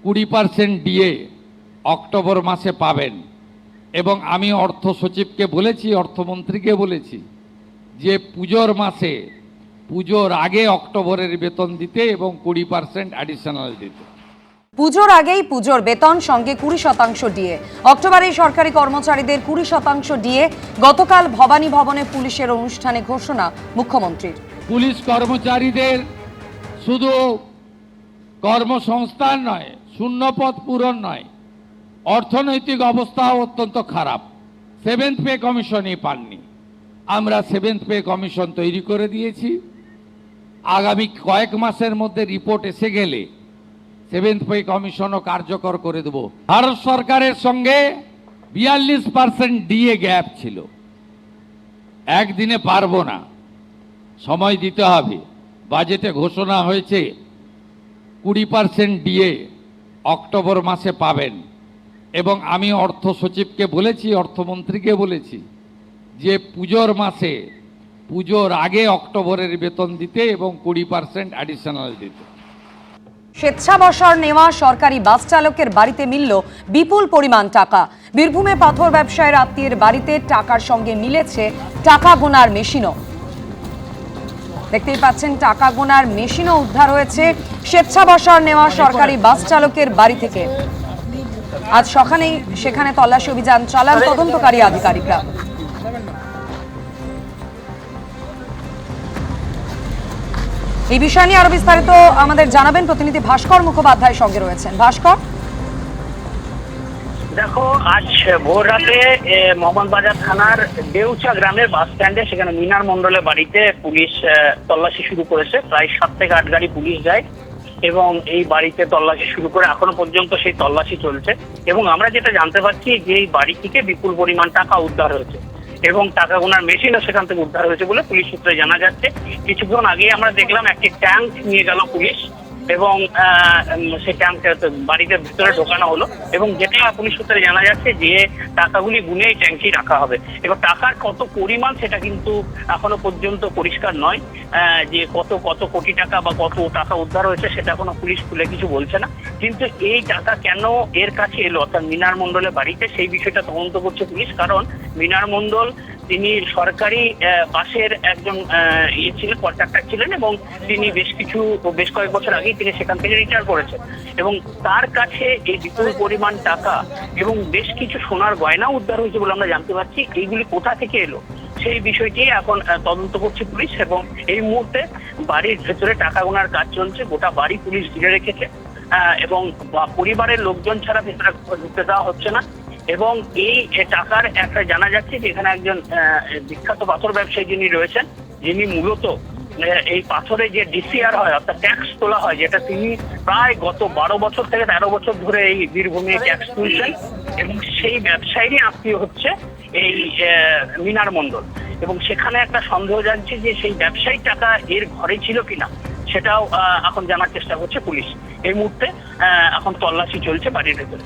20% DA October মাসে পাবেন এবং আমি অর্থ সচিবকে বলেছি, অর্থমন্ত্রীকে বলেছি যে পুজোর আগে অক্টোবরের বেতন দিতে এবং 20% অ্যাডিশনাল দিতে। পুজোর আগেই পুজোর বেতন সঙ্গে 20% ডিএ। অক্টোবরে সরকারি কর্মচারীদের 20% ডিএ। গতকাল ভবানী ভবনে পুলিশের অনুষ্ঠানে ঘোষণা মুখ্যমন্ত্রীর। পুলিশ কর্মচারীদের শুধু কর্মসংস্থান নয়, শূন্যপদ পূরণ নয়, অর্থনৈতিক অবস্থাও অত্যন্ত খারাপ। 7th পে কমিশনই পাননি। আমরা 7th পে কমিশন তৈরি করে দিয়েছি। আগামী কয়েক মাসের মধ্যে রিপোর্ট এসে গেলে 7th পে কমিশনও কার্যকর করে দেব। ভারত সরকারের সঙ্গে 42% ডিএ গ্যাপ ছিল। একদিনে পারবো না, সময় দিতে হবে। বাজেটে ঘোষণা হয়েছে 20% ডিএ অক্টোবর মাসে পাবেন এবং আমি অর্থ সচিবকে বলেছি, অর্থমন্ত্রীকে বলেছি যে পুজোর আগে অক্টোবরের বেতন দিতে এবং 20% অ্যাডিশনাল দিতে। স্বেচ্ছাবসর নেওয়া সরকারি বাস চালকের বাড়িতে মিলল বিপুল পরিমাণ টাকা। বীরভূমে পাথর ব্যবসায়ীর আত্মীয়ের বাড়িতে টাকার সঙ্গে মিলেছে টাকা গোনার মেশিনও। দেখতেই পাচ্ছেন, টাকা গোনার মেশিনও উদ্ধার হয়েছে স্বেচ্ছাবসর নেওয়া সরকারি বাস চালকের বাড়ি থেকে। আজ সকালেই সেখানে তল্লাশি অভিযান চালান তদন্তকারী আধিকারিকরা। এই বিষয় নিয়ে আরো বিস্তারিত আমাদের জানাবেন প্রতিনিধি ভাস্কর মুখোপাধ্যায় সঙ্গে রয়েছেন। ভাস্কর, দেখো, আজ ভোর রাতে মোহাম্মদবাজার থানার দেউচা গ্রামের বাস স্ট্যান্ডে সেখানে মিনার মণ্ডলের বাড়িতে পুলিশ তল্লাশি শুরু করেছে। প্রায় 7 থেকে 8 গাড়ি পুলিশ যায় এবং এই বাড়িতে তল্লাশি শুরু করে এখনো পর্যন্ত সেই তল্লাশি চলছে। এবং আমরা যেটা জানতে পারছি যে এই বাড়ি থেকে বিপুল পরিমাণ টাকা উদ্ধার হয়েছে এবং টাকা গোনার মেশিনও সেখান থেকে উদ্ধার হয়েছে বলে পুলিশ সূত্রে জানা যাচ্ছে। কিছুক্ষণ আগে আমরা দেখলাম একটি ট্যাঙ্ক নিয়ে গেল পুলিশ এবং সেই ট্যাঙ্কটা বাড়িতে ভিতরে ঢোকানো হলো এবং যেটা পুলিশ সূত্রে জানা যাচ্ছে যে টাকাগুলি গুনে এই ট্যাঙ্কি রাখা হবে। এবার টাকার কত পরিমাণ সেটা কিন্তু এখনো পর্যন্ত পরিষ্কার নয়, যে কত কোটি টাকা বা কত টাকা উদ্ধার হয়েছে সেটা এখনো পুলিশ খুলে কিছু বলছে না। কিন্তু এই টাকা কেন এর কাছে এলো, অর্থাৎ মিনার মণ্ডলের বাড়িতে, সেই বিষয়টা তদন্ত করছে পুলিশ। কারণ মিনার মণ্ডল তিনি সরকারি বাসের একজন ছিলেন, কন্ট্রাক্টর ছিলেন এবং তিনি বেশ কয়েক বছর আগেই তিনি সেখান থেকে রিটায়ার করেছেন এবং তার কাছে এই বিপুল পরিমাণ টাকা এবং বেশ কিছু সোনার গয়না উদ্ধার হয়েছে বলে আমরা জানতে পারছি। এইগুলি কোথা থেকে এলো সেই বিষয়টি এখন তদন্ত করছে পুলিশ এবং এই মুহূর্তে বাড়ির ভেতরে টাকা গোনার কাজ চলছে। গোটা বাড়ি পুলিশ ঘিরে রেখেছে এবং পরিবারের লোকজন ছাড়া ভেতরে ঢুকতে দেওয়া হচ্ছে না। এবং এই টাকার একটা জানা যাচ্ছে যে এখানে একজন বিখ্যাত পাথর ব্যবসায়ী যিনি রয়েছেন, যিনি মূলত এই পাথরে যে ডিসিআর হয় অর্থাৎ ট্যাক্স তোলা হয়, যেটা তিনি প্রায় গত 12 বছর থেকে 13 বছর ধরে এই বীরভূমে ট্যাক্স তুলছেন এবং সেই ব্যবসায়ীরই আত্মীয় হচ্ছে এই মিনার মণ্ডল। এবং সেখানে একটা সন্দেহ জানছে যে সেই ব্যবসায়ীর টাকা এর ঘরে ছিল কিনা, সেটাও এখন জানার চেষ্টা করছে পুলিশ। এই মুহূর্তে এখন তল্লাশি চলছে বাড়ির ভেতরে।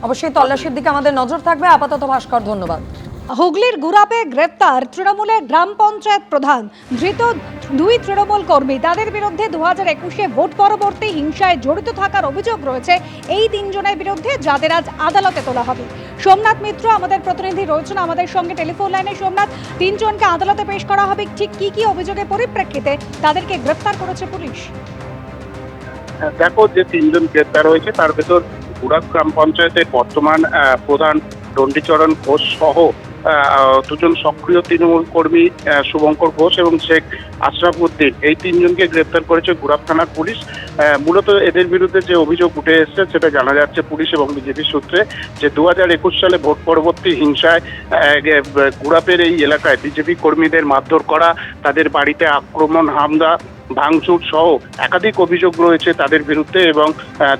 অবশ্যই তল্লাশির দিকে আমাদের নজর থাকবে। আপাতত ভাস্কর, ধন্যবাদ। হুগলির গুরাপে গ্রেপ্তার তৃণমূলের গ্রাম পঞ্চায়েত প্রধান। ধৃত 2 তৃণমূল কর্মী। তাদের বিরুদ্ধে 2021-এ ভোট পরবর্তী হিংসায় জড়িত থাকার অভিযোগ রয়েছে এই 3 জনের বিরুদ্ধে, যাদের আজ আদালতে তোলা হবে। সোমনাথ মিত্র আমাদের প্রতিনিধি রয়েছেন আমাদের সঙ্গে টেলিফোন লাইনে। সোমনাথ, 3 জনকে আদালতে পেশ করা হবে, ঠিক কি অভিযোগের পরিপ্রেক্ষিতে তাদেরকে গ্রেপ্তার করেছে পুলিশ? দেখো, যে 3 জন গ্রেপ্তার হয়েছে তার ভেতর গুরাপ গ্রাম পঞ্চায়েতের বর্তমান প্রধান চণ্ডীচরণ ঘোষ সহ 2 জন সক্রিয় তৃণমূল কর্মী শুভঙ্কর ঘোষ এবং শেখ আশরাফ উদ্দিন, এই 3 জনকে গ্রেপ্তার করেছে গুরাপ থানার পুলিশ। মূলত এদের বিরুদ্ধে যে অভিযোগ উঠে এসেছে সেটা জানা যাচ্ছে পুলিশ এবং বিজেপি সূত্রে যে 2021 সালে ভোট পরবর্তী হিংসায় গুরাপের এই এলাকায় বিজেপি কর্মীদের মারধর করা, তাদের বাড়িতে আক্রমণ, হামলা, ভাঙচুর সহ একাধিক অভিযোগ রয়েছে তাদের বিরুদ্ধে। এবং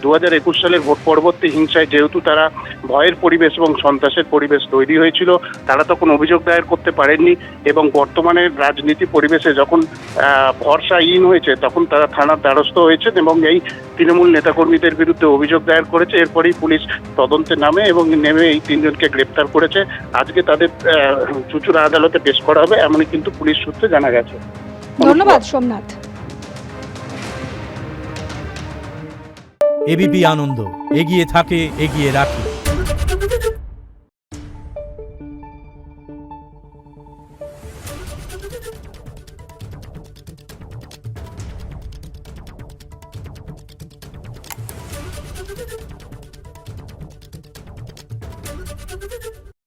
2021 সালের ভোট পরবর্তী হিংসায় যেহেতু তারা ভয়ের পরিবেশ এবং সন্ত্রাসের পরিবেশ তৈরি হয়েছিল, তারা তখন অভিযোগ দায়ের করতে পারেননি এবং বর্তমানে রাজনীতি পরিবেশে যখন ভরসাহীন হয়েছে তখন তারা থানার দ্বারস্থ হয়েছেন এবং এই তৃণমূল নেতাকর্মীদের বিরুদ্ধে অভিযোগ দায়ের করেছে। এরপরেই পুলিশ তদন্তে নামে এবং নেমে এই 3 জনকে গ্রেপ্তার করেছে। আজকে তাদের চুঁচুড়া আদালতে পেশ করা হবে, এমনই কিন্তু পুলিশ সূত্রে জানা গেছে। ধন্যবাদ সোমনাথ। এবিপি আনন্দ, এগিয়ে থাকে, এগিয়ে রাখে।